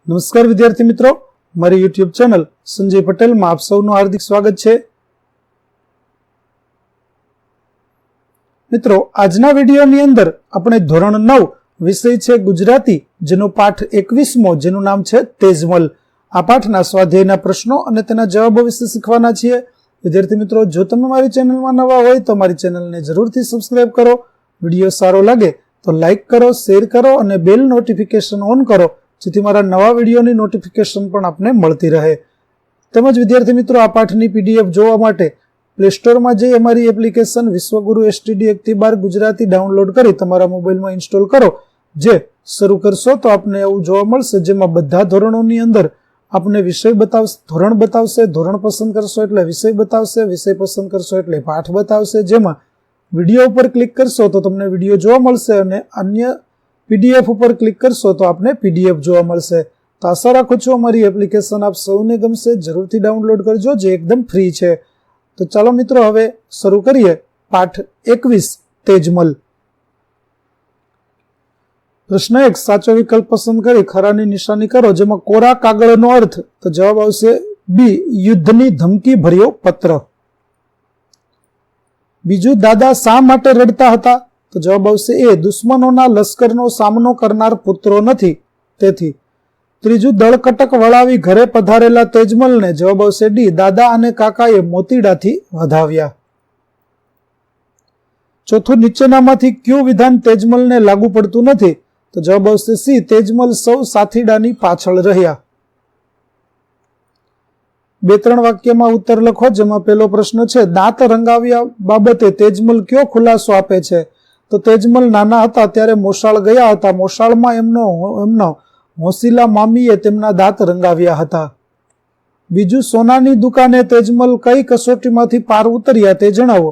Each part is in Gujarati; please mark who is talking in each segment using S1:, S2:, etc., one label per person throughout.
S1: નમસ્કાર વિદ્યાર્થી મિત્રો, મારી યુટ્યુબ ચેનલ સંજય પટેલમાં આપ સૌનું હાર્દિક સ્વાગત છે. મિત્રો, આજના વિડીયોની અંદર આપણે ધોરણ 9 વિષય છે ગુજરાતી, જેનો પાઠ 21મો, જેનું નામ છે તેજમલ. આ પાઠના સ્વાધ્યાયના પ્રશ્નો અને તેના જવાબો વિશે શીખવાના છીએ. વિદ્યાર્થી મિત્રો, જો તમે મારી ચેનલમાં નવા હોય તો મારી ચેનલને જરૂરથી સબસ્ક્રાઇબ કરો. વિડીયો સારો લાગે તો લાઇક કરો, શેર કરો અને બેલ નોટિફિકેશન ઓન કરો, જેથી મારા નવા વિડીયોની નોટિફિકેશન પણ આપને મળતી રહે. તેમજ વિદ્યાર્થી મિત્રો, આ પાઠની પીડીએફ જોવા માટે પ્લે સ્ટોરમાં જઈ અમારી એપ્લિકેશન વિશ્વગુરુ STD 1-12 ગુજરાતી ડાઉનલોડ કરી તમારા મોબાઈલમાં ઇન્સ્ટોલ કરો. જે શરૂ કરશો તો આપને એવું જોવા મળશે, જેમાં બધા ધોરણોની અંદર આપને વિષય બતાવશે, ધોરણ બતાવશે, ધોરણ પસંદ કરશો એટલે વિષય બતાવશે, વિષય પસંદ કરશો એટલે પાઠ બતાવશે. જેમાં વિડીયો ઉપર ક્લિક કરશો તો તમને વિડીયો જોવા મળશે અને અન્ય PDF ઉપર ક્લિક કરશો તો આપને PDF જોવા મળશે. તો આશા રાખું છું અમારી એપ્લિકેશન આપ સૌને ગમશે. જરૂરથી ડાઉનલોડ કરજો, જે એકદમ ફ્રી છે. તો ચાલો મિત્રો, હવે શરૂ કરીએ પાઠ 21 તેજમલ. પ્રશ્ન 1, સાચો વિકલ્પ પસંદ કરી ખરાની નિશાની કરો. જેમાં કોરા કાગળનો અર્થ, તો જવાબ આવશે બી, યુદ્ધની ધમકી ભર્યો પત્ર. બીજું, દાદા શા માટે રડતા હતા? તો જવાબ આવશે એ, દુશ્મનોના લશ્કરનો સામનો કરનાર પુત્રો નથી તેથી. ત્રીજું, દળકટક વળાવી ઘરે પધારેલા તેજમલને, જવાબ આવશે ડી, દાદા અને કાકાએ મોતીડાથી વધાવ્યા. ચોથું, નીચેનામાંથી કયું વિધાન તેજમલને લાગુ પડતું નથી? તો જવાબ આવશે સી, તેજમલ સૌ સાથીડાની પાછળ રહ્યા. 2-3 વાક્યમાં ઉત્તર લખો. જેમાં પહેલો પ્રશ્ન છે, દાંત રંગાવ્યા બાબતે તેજમલ કયો ખુલાસો આપે છે? તો તેજમલ નાના હતા ત્યારે મોસાળ ગયા હતા. મોસાળમાં એમનો હોસીલા મામીએ તેમના દાંત રંગાવ્યા હતા. બીજું, સોનાની દુકાને તેજમલ કઈ કસોટીમાંથી પાર ઉતર્યા તે જણાવો.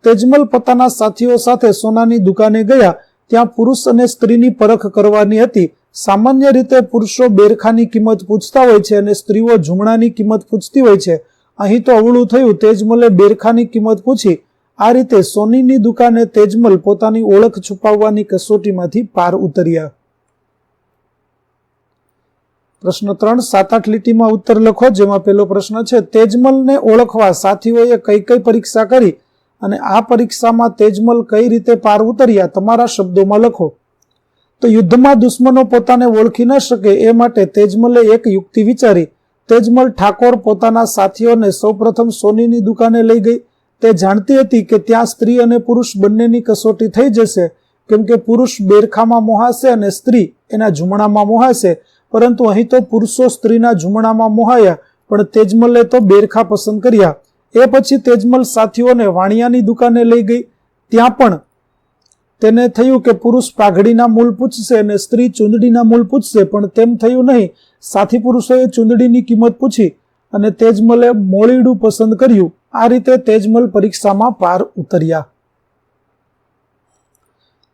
S1: તેજમલ પોતાના સાથીઓ સાથે સોનાની દુકાને ગયા. ત્યાં પુરુષ અને સ્ત્રીની પરખ કરવાની હતી. સામાન્ય રીતે પુરુષો બેરખાની કિંમત પૂછતા હોય છે અને સ્ત્રીઓ ઝૂમણાની કિંમત પૂછતી હોય છે. અહીં તો અવળું થયું, તેજમલે બેરખાની કિંમત પૂછી. આ રીતે સોનીની દુકાને તેજમલ પોતાની ઓળખ છુપાવવાની કસોટીમાંથી પાર ઉતર્યા. પ્રશ્ન 3, 7-8 લીટીમાં ઉત્તર લખો. જેમાં પહેલો પ્રશ્ન છે, તેજમલને ઓળખવા સાથીઓએ કઈ કઈ પરીક્ષા કરી અને આ પરીક્ષામાં તેજમલ કઈ રીતે પાર ઉતર્યા? તમારા શબ્દોમાં લખો. તો યુદ્ધમાં દુશ્મનો પોતાને ઓળખી ન શકે એ માટે તેજમલે એક યુક્તિ વિચારી. તેજમલ ઠાકોર પોતાના સાથીઓને સૌપ્રથમ સોનીની દુકાને લઈ ગઈ. તે જાણતી હતી કે ત્યાં સ્ત્રી અને પુરુષ બંનેની કસોટી થઈ જશે, કેમ કે પુરુષ બેરખામાં મોહાશે અને સ્ત્રી એના ઝૂમણામાં મોહાશે. પરંતુ અહીં તો પુરુષો સ્ત્રીના ઝૂમણામાં મોહાયા, પણ તેજમલે તો બેરખા પસંદ કર્યા. એ પછી તેજમલ સાથીઓને વાણિયાની દુકાને લઈ ગઈ. ત્યાં પણ તેને થયું કે પુરુષ પાઘડીના મૂલ પૂછશે અને સ્ત્રી ચૂંદડીના મૂલ પૂછશે, પણ તેમ થયું નહીં. સાથી પુરુષોએ ચૂંદડીની કિંમત પૂછી અને તેજમલે મોળીડું પસંદ કર્યું. આ રીતે તેજમલ પરીક્ષામાં પાર ઉતર્યા.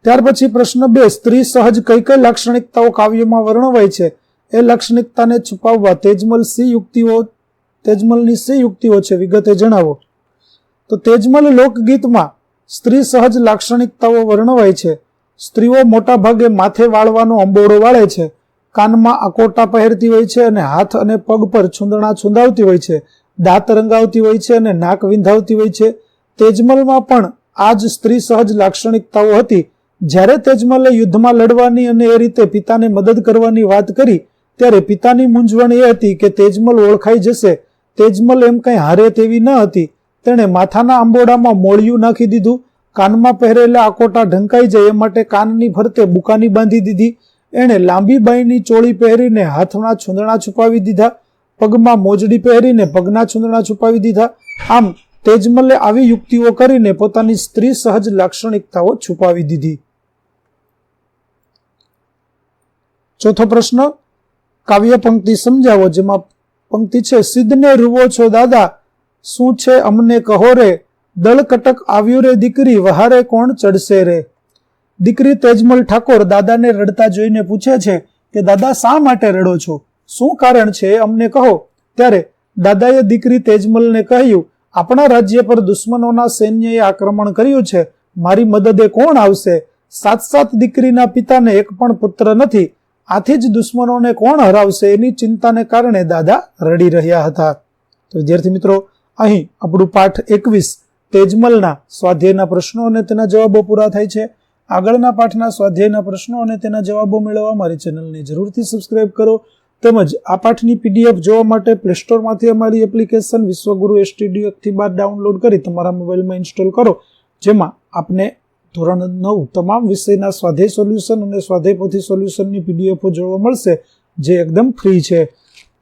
S1: ત્યાર પછી પ્રશ્ન 2, સ્ત્રી સહજ કઈ કઈ લાક્ષણિકતાઓ કાવ્યમાં વર્ણવાય છે? એ લાક્ષણિકતાને છુપાવવા તેજમલની સી યુક્તિઓ છે, વિગતે જણાવો. તો તેજમલ લોકગીતમાં સ્ત્રી સહજ લાક્ષણિકતાઓ વર્ણવાય છે. સ્ત્રીઓ મોટા ભાગે માથે વાળવાનો અંબોડો વાળે છે, કાનમાં આકોટા પહેરતી હોય છે અને હાથ અને પગ પર છૂંદણા છૂંદાવતી હોય છે, દાંત રંગાવતી હોય છે અને નાક વિંધાવતી હોય છે. તેજમલમાં પણ આ જ સ્ત્રી સહજ લાક્ષણિકતાઓ હતી. જ્યારે તેજમલે યુદ્ધમાં લડવાની અને એ રીતે પિતાને મદદ કરવાની વાત કરી, ત્યારે પિતાની મૂંઝવણ એ હતી કે તેજમલ ઓળખાઈ જશે. તેજમલ એમ કંઈ હારે તેવી ન હતી. તેણે માથાના આંબોડામાં મોળિયું નાખી દીધું. કાનમાં પહેરેલા આકોટા ઢંકાઈ જાય એ માટે કાનની ફરતે બુકાની બાંધી દીધી. એણે લાંબી બાઈની ચોળી પહેરીને હાથના છૂંદણા છુપાવી દીધા. પગમાં મોજડી પહેરીને પગના છૂંદણા છુપાવી દીધા. આમ તેજમલે આવી યુક્તિઓ કરીને પોતાની સ્ત્રી સહજ લાક્ષણિકતાઓ છુપાવી દીધી. ચોથો પ્રશ્ન, કાવ્ય પંક્તિ સમજાવો. જેમાં પંક્તિ છે, સિદ્ધને રૂવો છો દાદા, શું છે અમને કહો રે, દળકટક આવ્યું રે દીકરી, વહારે કોણ ચડશે રે. દીકરી તેજમલ ઠાકોર દાદાને રડતા જોઈને પૂછે છે કે દાદા શા માટે રડો છો? શું કારણ છે અમને કહો. ત્યારે દાદાએ દીકરી તેજમલને કહ્યું, આપણા રાજ્ય પર દુશ્મનોના સૈન્યએ આક્રમણ કર્યું છે, મારી મદદે કોણ આવશે? 7 દીકરીના પિતાને એક પણ પુત્ર નથી. આથી જ દુશ્મનોને કોણ હરાવશે એની ચિંતાને કારણે દાદા રડી રહ્યા હતા. તો વિદ્યાર્થી મિત્રો, અહીં આપણું પાઠ 21 તેજમલના સ્વાધ્યાયના પ્રશ્નો અને તેના જવાબો પૂરા થાય છે. આગળના પાઠના સ્વાધ્યાયના પ્રશ્નો અને તેના જવાબો મેળવવા મારી ચેનલને જરૂરથી સબસ્ક્રાઇબ કરો. તેમજ આ પાઠની PDF જોવા માટે પ્લે સ્ટોરમાંથી અમારી એપ્લિકેશન વિશ્વગુરુ STD 1-12 ડાઉનલોડ કરી તમારા મોબાઈલમાં ઇન્સ્ટોલ કરો, જેમાં આપને ધોરણ 9 તમામ વિષયના સ્વાધ્યાય સોલ્યુશન અને સ્વાધ્યાય પોથી સોલ્યુશનની PDF જોવા મળશે, જે એકદમ ફ્રી છે.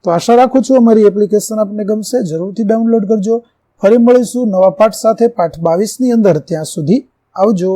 S1: તો આશા રાખું છું અમારી એપ્લિકેશન આપને ગમશે. જરૂરથી ડાઉનલોડ કરજો. ફરી મળીશું નવા પાઠ સાથે પાઠ 22ની અંદર. ત્યાં સુધી આવજો.